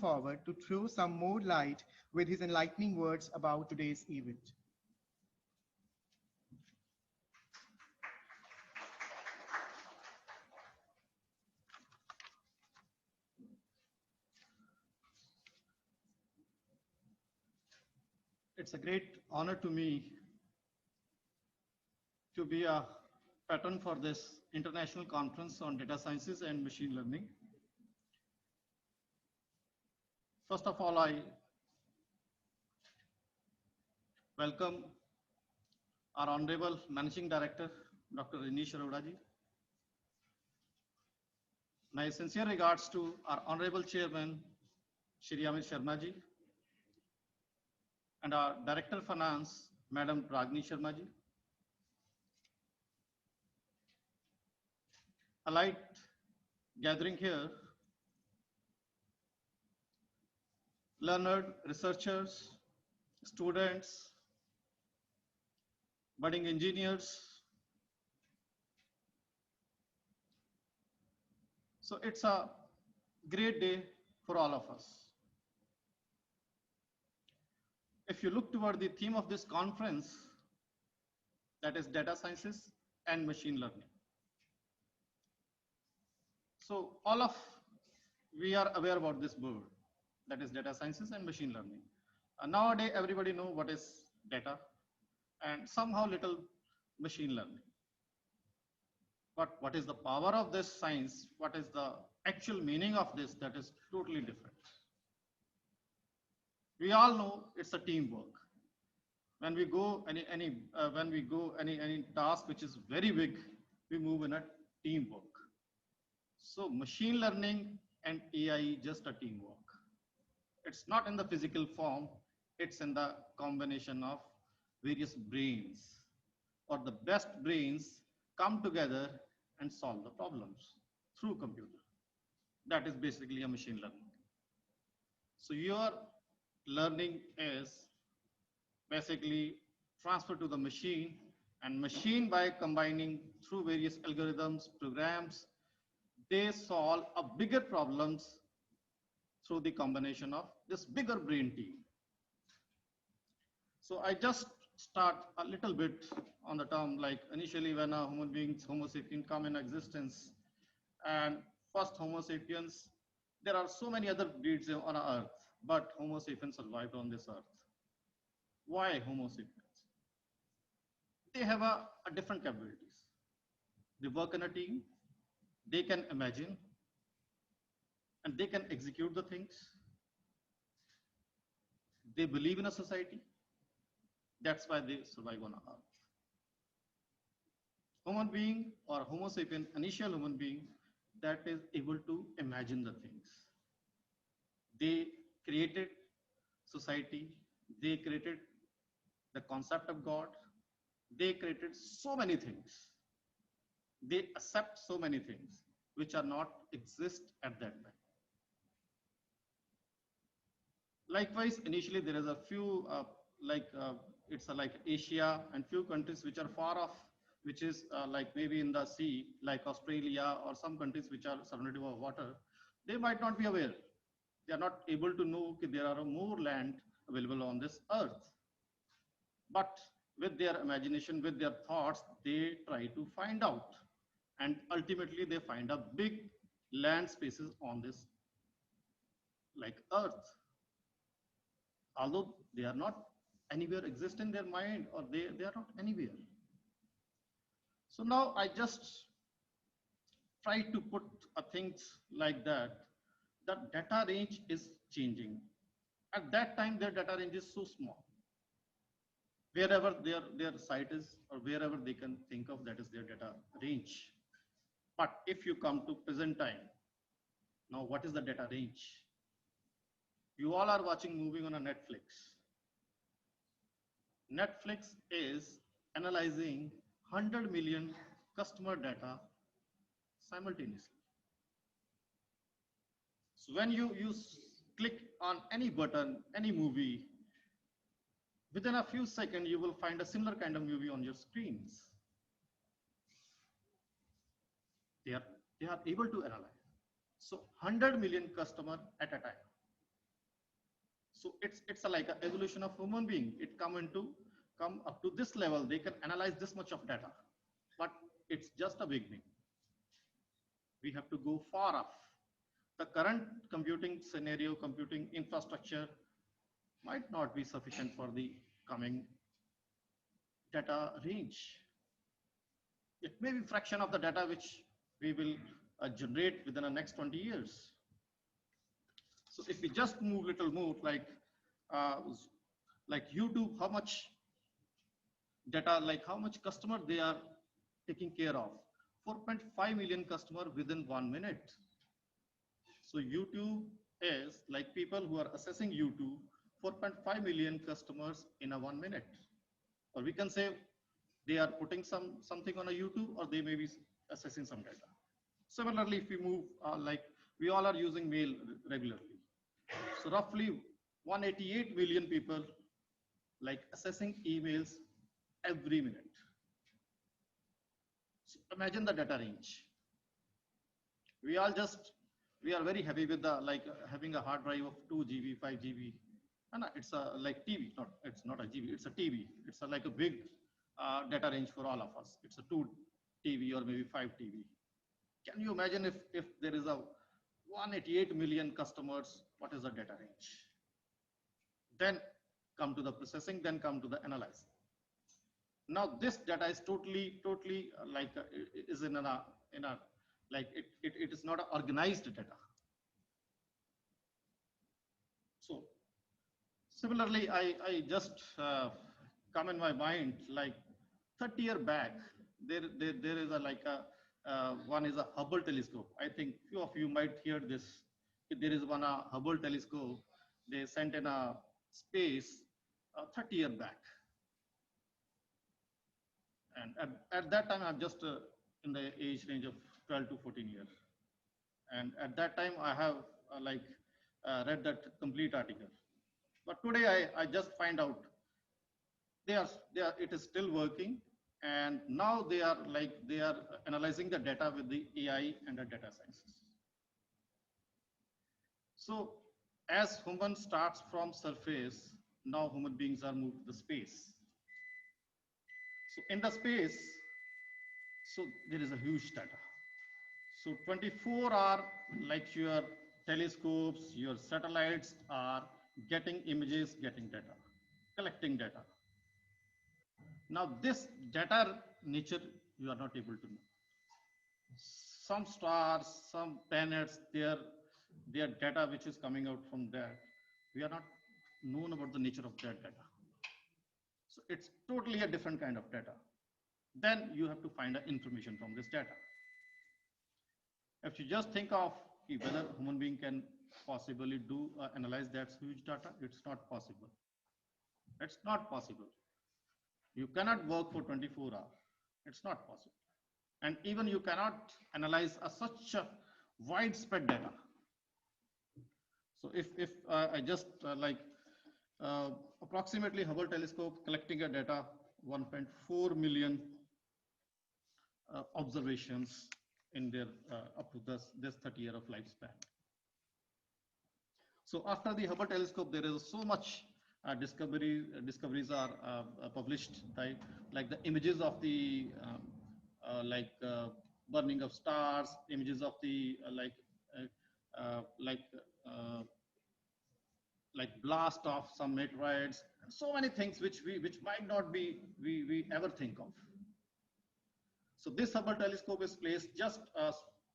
forward to throw some more light with his enlightening words about today's event. It's a great honor to me to be a patron for this international conference on data sciences and machine learning. First of all, I welcome our Honorable Managing Director, Dr. Anish Arora ji. My sincere regards to our Honorable Chairman, Shri Amit Sharma ji, and our Director Finance, Madam Ragini Sharma ji. A light gathering here, learned researchers, students, budding engineers. So it's a great day for all of us. If you look toward the theme of this conference, that is data sciences and machine learning. So all of we are aware about this word, that is data sciences and machine learning. Nowadays, everybody know what is data and somehow little machine learning. But what is the power of this science? What is the actual meaning of this? That is totally different. We all know it's a teamwork. When we go any task which is very big, we move in a teamwork. So machine learning and AI just a teamwork. It's not in the physical form, it's in the combination of various brains, or the best brains come together and solve the problems through computer. That is basically a machine learning. So your learning is basically transferred to the machine, and machine, by combining through various algorithms, programs, they solve a bigger problems through the combination of this bigger brain team. So I just start a little bit on the term, like initially when a human beings, Homo sapiens come in existence, and first Homo sapiens, there are so many other breeds on earth, but Homo sapiens survived on this earth. Why Homo sapiens? They have a different capabilities. They work in a team, they can imagine, and they can execute the things. They believe in a society. That's why they survive on earth. Human being or Homo sapien, initial human being, that is able to imagine the things. They created society, they created the concept of God, they created so many things. They accept so many things which are not exist at that time. Likewise, initially there is a few it's like Asia and few countries which are far off, which is like maybe in the sea, like Australia or some countries which are surrounded by water. They might not be aware. They are not able to know that there are more land available on this earth. But with their imagination, with their thoughts, they try to find out. And ultimately they find a big land spaces on this like earth. Although they are not anywhere exist in their mind, or they are not anywhere. So now I just try to put things like that. The data range is changing. At that time, their data range is so small. Wherever their site is, or wherever they can think of, that is their data range. But if you come to present time, now what is the data range? You all are watching movie on a Netflix. Netflix is analyzing 100 million customer data simultaneously. So when you click on any button, any movie, within a few seconds, you will find a similar kind of movie on your screens. They are able to analyze. So 100 million customer at a time. So it's a, like an evolution of human being. It come up to this level. They can analyze this much of data, but it's just a beginning. We have to go far off. The current computing scenario, computing infrastructure might not be sufficient for the coming data range. It may be fraction of the data which we will generate within the next 20 years. So if we just move little more, uh, like YouTube, how much data, like how much customer they are taking care of? 4.5 million customer within 1 minute. So YouTube is like people who are assessing YouTube, 4.5 million customers in a 1 minute. Or we can say they are putting something on a YouTube, or they may be assessing some data. Similarly, if we move, like we all are using mail regularly. So roughly 188 million people like assessing emails every minute. So imagine the data range. We are very happy with the having a hard drive of 2 GB, 5 GB. And it's a like TV, it's not a GB, it's a TV. It's a, like a big data range for all of us. It's a 2 TV or maybe 5 TV. Can you imagine if there is a 188 million customers, what is the data range? Then come to the processing, then come to the analyzing. Now this data is totally is in a like it is not an organized data. So similarly, I just come in my mind like 30 years back, there is a one is a Hubble telescope. I think few of you might hear this. There is one Hubble telescope. They sent in a space 30 years back. And at that time, I'm just in the age range of 12 to 14 years. And at that time, I have read that complete article. But today, I just find out it is still working. And now they are analyzing the data with the AI and the data sciences. So as human starts from surface, now human beings are moved to the space. So in the space, so there is a huge data. So 24 are like your telescopes, your satellites are getting images, getting data, collecting data. Now this data nature, you are not able to know. Some stars, some planets, their data which is coming out from there, we are not known about the nature of that data. So it's totally a different kind of data. Then you have to find information from this data. If you just think of whether human being can possibly do analyze that huge data, it's not possible. It's not possible. You cannot work for 24 hours. It's not possible. And even you cannot analyze such a widespread data. So if I just approximately Hubble telescope collecting a data 1.4 million observations in their up to this 30 year of lifespan. So after the Hubble telescope, there is so much discoveries are published, right? Like the images of the burning of stars, images of the blast of some meteorites, and so many things which might not be we ever think of. So this Hubble telescope is placed just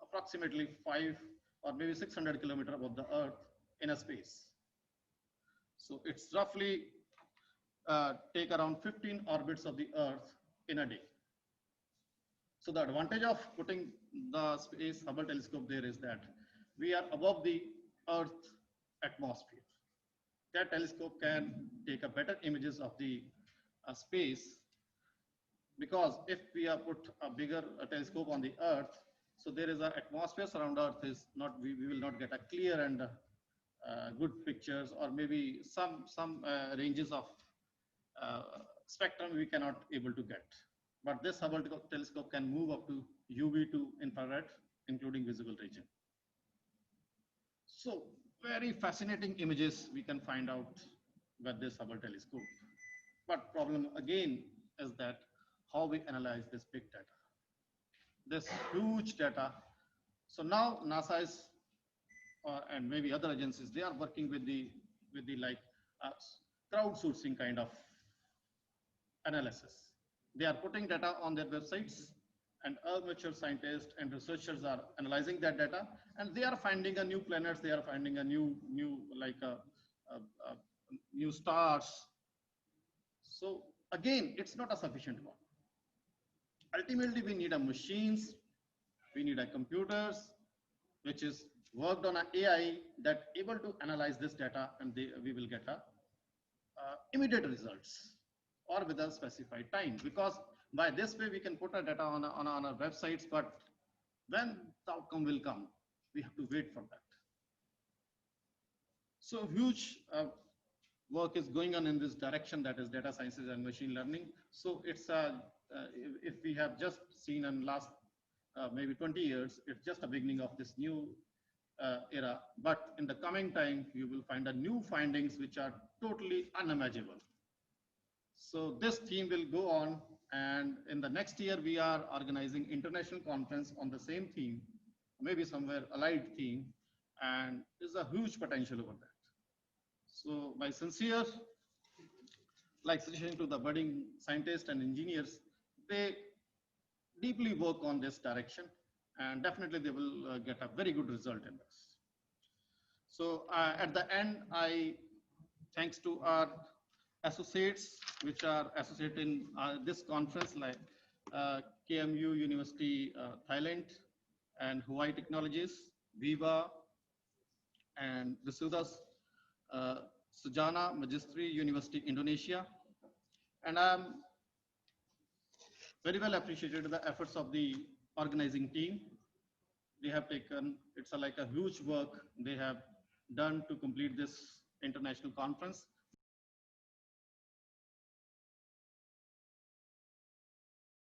approximately 5 or maybe 600 kilometers above the Earth in a space. So it's roughly take around 15 orbits of the Earth in a day. So the advantage of putting the Space Hubble telescope there is that we are above the Earth atmosphere. That telescope can take a better images of the space, because if we have put a bigger telescope on the Earth, so there is an atmosphere around Earth is not, we will not get a clear and good pictures, or maybe some ranges of spectrum we cannot able to get. But this Hubble telescope can move up to UV to infrared, including visible region. So very fascinating images we can find out with this Hubble telescope. But problem again is that how we analyze this big data, this huge data. So now NASA is, and maybe other agencies, they are working with the like uh, crowdsourcing kind of analysis. They are putting data on their websites, and amateur scientists and researchers are analyzing that data, and they are finding a new planets, they are finding a new like a new stars. So again, it's not a sufficient one. Ultimately, we need a machines, we need a computers, which is worked on an AI that able to analyze this data, and we will get a immediate results or with a specified time, because by this way we can put our data on our websites, but when the outcome will come, we have to wait for that. So huge work is going on in this direction, that is data sciences and machine learning. So it's if we have just seen in last maybe 20 years, it's just a beginning of this new era, but in the coming time you will find a new findings which are totally unimaginable. So this theme will go on, and in the next year we are organizing international conference on the same theme, maybe somewhere allied theme, and there's a huge potential over that. So my sincere like suggestion to the budding scientists and engineers, they deeply work on this direction, and definitely they will get a very good result in this. So at the end, thanks to our associates which are associated in this conference, like KMU University Thailand and Hawaii Technologies, Viva, and Visudas Sujana Magistri University Indonesia. And I'm very well appreciated the efforts of the organizing team. They have taken, it's like a huge work they have done to complete this international conference.